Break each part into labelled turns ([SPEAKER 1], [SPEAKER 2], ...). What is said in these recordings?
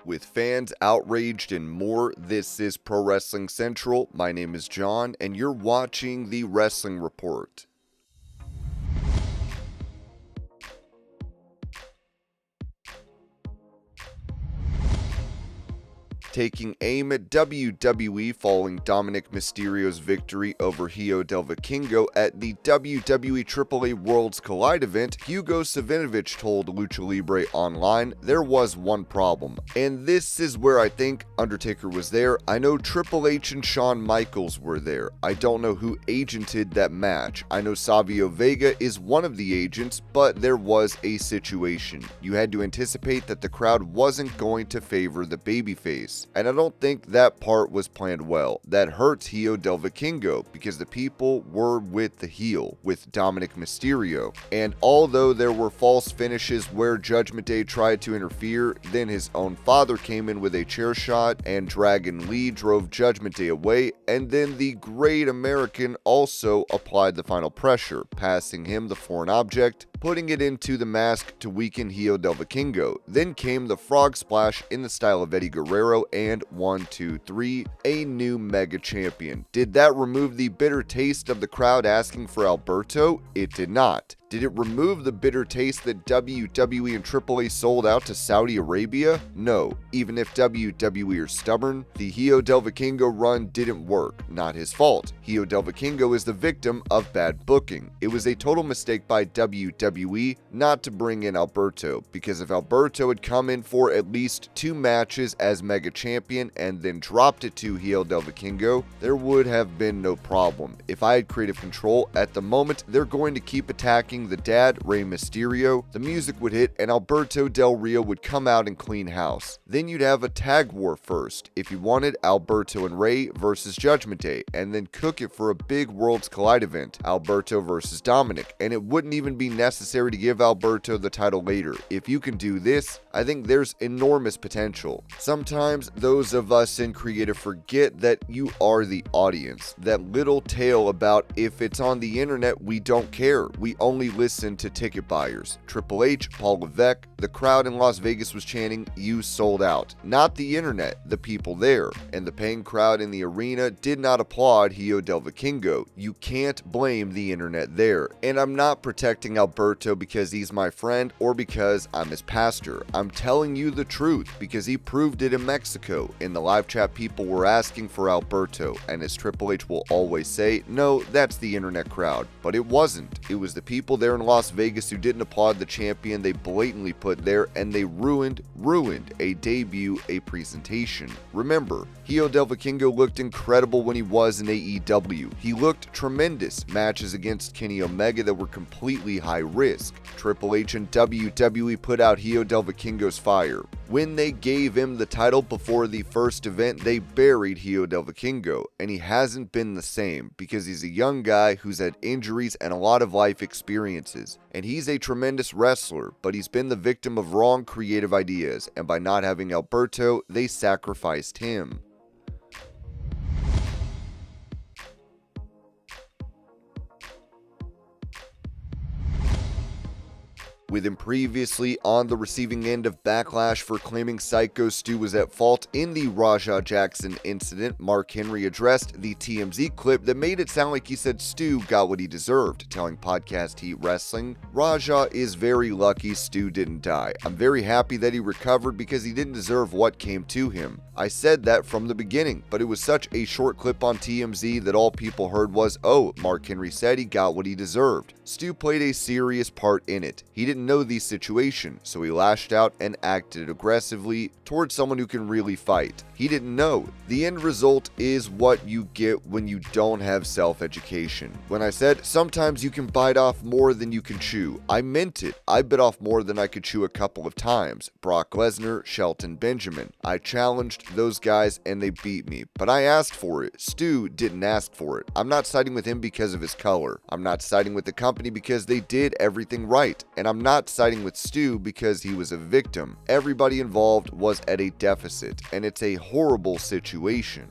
[SPEAKER 1] With fans outraged and more, this is Pro Wrestling Central. My name is John, and you're watching the Wrestling Report. Taking aim at WWE following Dominic Mysterio's victory over HIJO del Vikingo at the WWE AAA Worlds Collide event, Hugo Savinovich told Lucha Libre Online there was one problem. And this is where I think Undertaker was there. I know Triple H and Shawn Michaels were there. I don't know who agented that match. I know Savio Vega is one of the agents, but there was a situation. You had to anticipate that the crowd wasn't going to favor the babyface. And I don't think that part was planned well. That hurts HIJO del Vikingo because the people were with the heel, with Dominic Mysterio. And although there were false finishes where Judgment Day tried to interfere, then his own father came in with a chair shot and Dragon Lee drove Judgment Day away, and then the Great American also applied the final pressure, passing him the foreign object, putting it into the mask to weaken HIJO del Vikingo. Then came the frog splash in the style of Eddie Guerrero, and 1, 2, 3, a new mega champion. Did that remove the bitter taste of the crowd asking for Alberto? It did not. Did it remove the bitter taste that WWE and AAA sold out to Saudi Arabia? No. Even if WWE are stubborn, the HIJO del Vikingo run didn't work. Not his fault. HIJO del Vikingo is the victim of bad booking. It was a total mistake by WWE not to bring in Alberto, because if Alberto had come in for at least 2 matches as Mega Champion and then dropped it to HIJO del Vikingo, there would have been no problem. If I had creative control, at the moment they're going to keep attacking the dad, Rey Mysterio, the music would hit and Alberto Del Rio would come out and clean house. Then you'd have a tag war first, if you wanted Alberto and Rey versus Judgment Day, and then cook it for a big Worlds Collide event, Alberto versus Dominic, and it wouldn't even be necessary to give Alberto the title later. If you can do this, I think there's enormous potential. Sometimes those of us in creative forget that you are the audience. That little tale about if it's on the internet, we don't care. We only listen to ticket buyers. Triple H, Paul Levesque, the crowd in Las Vegas was chanting, "You sold out." Not the internet, the people there. And the paying crowd in the arena did not applaud HIJO del Vikingo. You can't blame the internet there. And I'm not protecting Alberto because he's my friend or because I'm his pastor. I'm telling you the truth because he proved it in Mexico. In the live chat, people were asking for Alberto, and as Triple H will always say, no, that's the internet crowd. But it wasn't. It was the people there in Las Vegas who didn't applaud the champion they blatantly put there, and they ruined a debut, a presentation. Remember, HIJO del Vikingo looked incredible when he was in AEW. He looked tremendous. Matches against Kenny Omega that were completely high risk. Triple H and WWE put out HIJO del Vikingo's fire. When they gave him the title before the first event, they buried HIJO del Vikingo, and he hasn't been the same because he's a young guy who's had injuries and a lot of life experiences. And he's a tremendous wrestler, but he's been the victim of wrong creative ideas, and by not having Alberto, they sacrificed him. With him previously on the receiving end of backlash for claiming SYKO Stu was at fault in the Raja Jackson incident, Mark Henry addressed the TMZ clip that made it sound like he said Stu got what he deserved, telling Podcast Heat Wrestling, "Raja is very lucky Stu didn't die. I'm very happy that he recovered because he didn't deserve what came to him. I said that from the beginning, but it was such a short clip on TMZ that all people heard was, oh, Mark Henry said he got what he deserved. Stu played a serious part in it. He didn't know the situation, so he lashed out and acted aggressively towards someone who can really fight. He didn't know. The end result is what you get when you don't have self-education. When I said sometimes you can bite off more than you can chew, I meant it. I bit off more than I could chew a couple of times. Brock Lesnar, Shelton Benjamin. I challenged those guys and they beat me, but I asked for it. Stu didn't ask for it. I'm not siding with him because of his color. I'm not siding with the company because they did everything right, and I'm not siding with Stu because he was a victim. Everybody involved was at a deficit, and it's a horrible situation.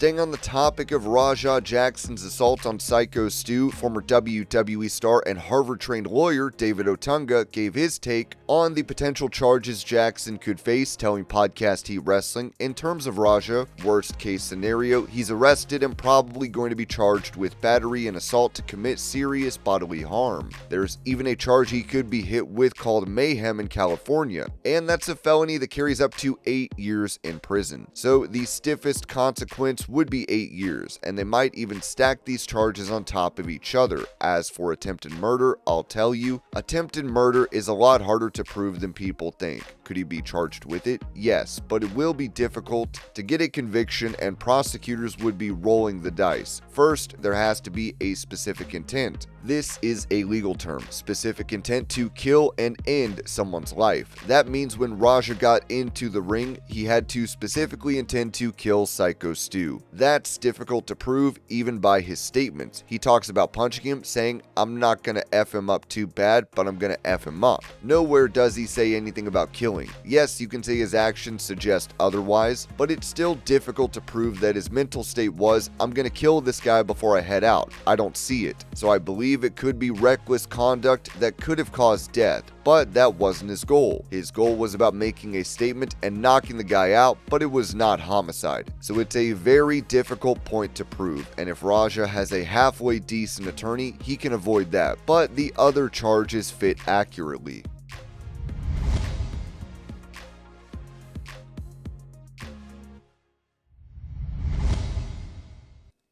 [SPEAKER 1] Staying on the topic of Rajah Jackson's assault on SYKO Stu, former WWE star and Harvard-trained lawyer David Otunga gave his take on the potential charges Jackson could face, telling Podcast Heat Wrestling, in terms of Rajah, worst case scenario, he's arrested and probably going to be charged with battery and assault to commit serious bodily harm. There's even a charge he could be hit with called mayhem in California, and that's a felony that carries up to 8 years in prison. So the stiffest consequence would be 8 years, and they might even stack these charges on top of each other. As for attempted murder, I'll tell you, attempted murder is a lot harder to prove than people think. Could he be charged with it? Yes, but it will be difficult to get a conviction, and prosecutors would be rolling the dice. First, there has to be a specific intent. This is a legal term, specific intent to kill and end someone's life. That means when Rajah got into the ring, he had to specifically intend to kill SYKO Stu. That's difficult to prove even by his statements. He talks about punching him, saying, "I'm not gonna F him up too bad, but I'm gonna F him up." Nowhere does he say anything about killing. Yes, you can say his actions suggest otherwise, but it's still difficult to prove that his mental state was, "I'm gonna kill this guy before I head out." I don't see it. So I believe it could be reckless conduct that could have caused death, but that wasn't his goal. His goal was about making a statement and knocking the guy out, but it was not homicide. So it's a very difficult point to prove, and if Rajah has a halfway decent attorney, he can avoid that, but the other charges fit accurately.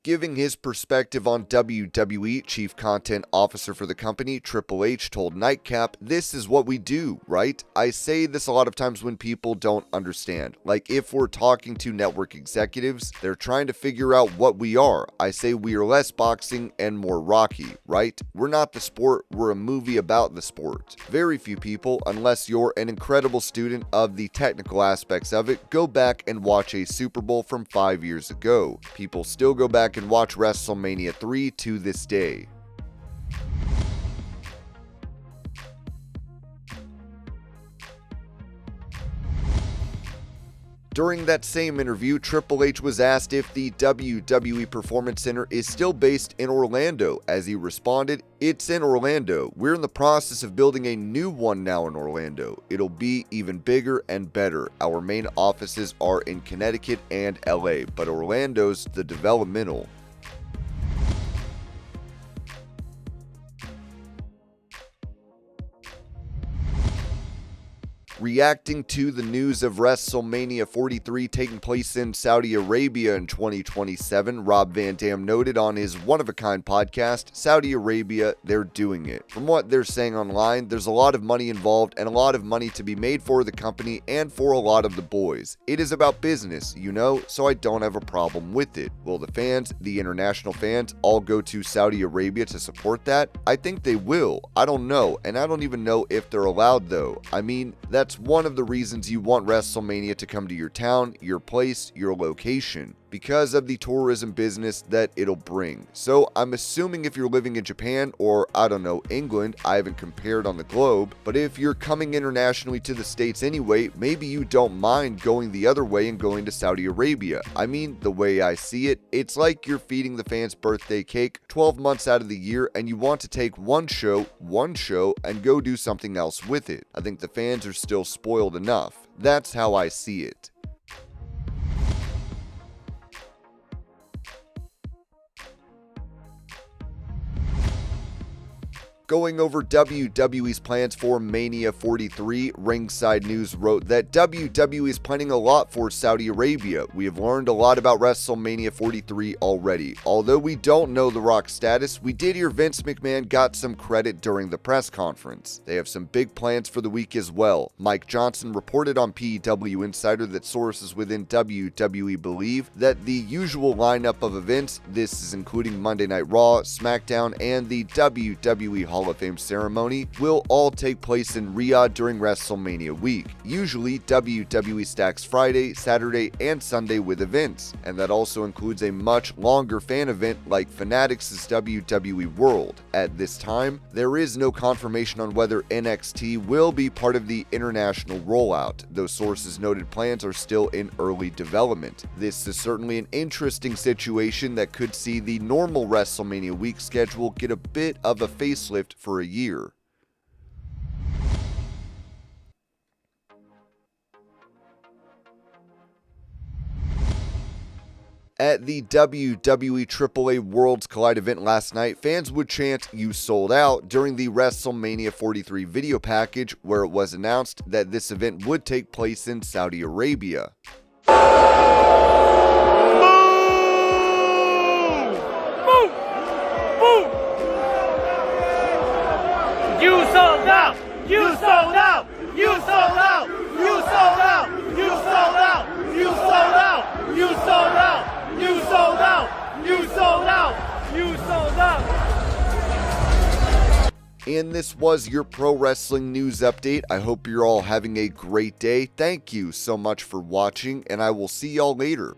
[SPEAKER 1] Giving his perspective on WWE, Chief Content Officer for the company, Triple H, told Nightcap, "This is what we do, right?" I say this a lot of times when people don't understand. Like if we're talking to network executives, they're trying to figure out what we are. I say we are less boxing and more Rocky, right? We're not the sport, we're a movie about the sport. Very few people, unless you're an incredible student of the technical aspects of it, go back and watch a Super Bowl from 5 years ago. People still go back and watch WrestleMania 3 to this day. During that same interview, Triple H was asked if the WWE Performance Center is still based in Orlando. As he responded, "It's in Orlando. We're in the process of building a new one now in Orlando. It'll be even bigger and better. Our main offices are in Connecticut and LA, but Orlando's the developmental." Reacting to the news of WrestleMania 43 taking place in Saudi Arabia in 2027, Rob Van Dam noted on his one-of-a-kind podcast, "Saudi Arabia, they're doing it." From what they're saying online, there's a lot of money involved and a lot of money to be made for the company and for a lot of the boys. It is about business, you know, so I don't have a problem with it. Will the fans, the international fans, all go to Saudi Arabia to support that? I think they will. I don't know, and I don't even know if they're allowed though. I mean, that's one of the reasons you want WrestleMania to come to your town, your place, your location, because of the tourism business that it'll bring. So I'm assuming if you're living in Japan or, I don't know, England, I haven't compared on the globe, but if you're coming internationally to the States anyway, maybe you don't mind going the other way and going to Saudi Arabia. I mean, the way I see it, it's like you're feeding the fans birthday cake 12 months out of the year and you want to take one show, and go do something else with it. I think the fans are still spoiled enough. That's how I see it. Going over WWE's plans for Mania 43, Ringside News wrote that WWE is planning a lot for Saudi Arabia. "We have learned a lot about WrestleMania 43 already. Although we don't know The Rock's status, we did hear Vince McMahon got some credit during the press conference. They have some big plans for the week as well." Mike Johnson reported on PW Insider that sources within WWE believe that the usual lineup of events, this is including Monday Night Raw, SmackDown, and the WWE Hall Hall of Fame ceremony will all take place in Riyadh during WrestleMania week. Usually, WWE stacks Friday, Saturday, and Sunday with events, and that also includes a much longer fan event like Fanatics' WWE World. At this time, there is no confirmation on whether NXT will be part of the international rollout, though sources noted plans are still in early development. This is certainly an interesting situation that could see the normal WrestleMania week schedule get a bit of a facelift for a year. At the WWE AAA Worlds Collide event last night, fans would chant "You sold out" during the WrestleMania 43 video package, where it was announced that this event would take place in Saudi Arabia.
[SPEAKER 2] You sold out! You sold out! You sold out! You sold out! You sold out! You sold out! You sold out! You sold out! You sold out! You sold out!
[SPEAKER 1] And this was your pro wrestling news update. I hope you're all having a great day. Thank you so much for watching, and I will see y'all later.